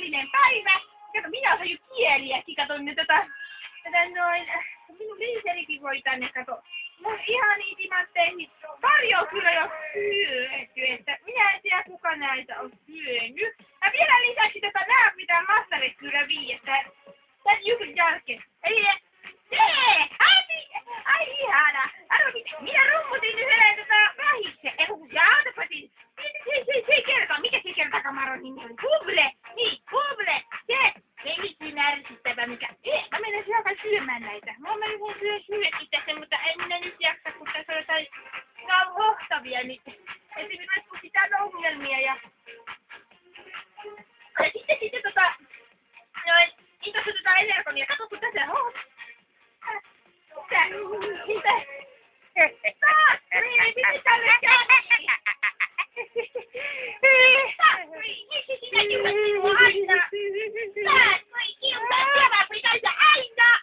kielinen päivä. Kato, minä osaan jo kieliäkin, kato nyt noin. Minun liiserikin voi tänne, kato. Mun ihan niin timantteihin. Pari on kyllä jo syöty, että minä en tiedä kuka näitä on syönyt. Ja vielä lisäksi nää pitää mastarit kyllä viiä, tän jutun jälkeen. Eli ai ihana. Arvo, minä rummutin yhdellä vähitse. Jaatapatin. Se kertoo, mikä se kertakamaron nimi oli? Huble! Niin, Huble! Se! Ei vitsi närsyttävä mikä. Mä menen syömään syömään näitä. Mä menen syödäkin tässä, mutta en minä nyt jaksa, kun tässä on jotain kauhohtavia nyt. Että minä kun pitää ongelmia ja sitten noin, niin tossa energonia. Kato kun tässä on. Mitä? Taas! Ei piti tälle käydä! Miksi sinä kiusat minua aina? Taas voi kiusaa tämä pitäisi aina!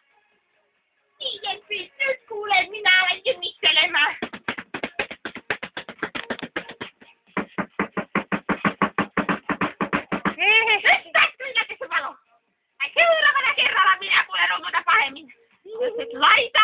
Siihen nyt kuule, minä alan jymisselemään. Nyt taas kyllä tässä valo! Seuraavana kerralla minä kuulen rummuta pahemmin. Jos et laita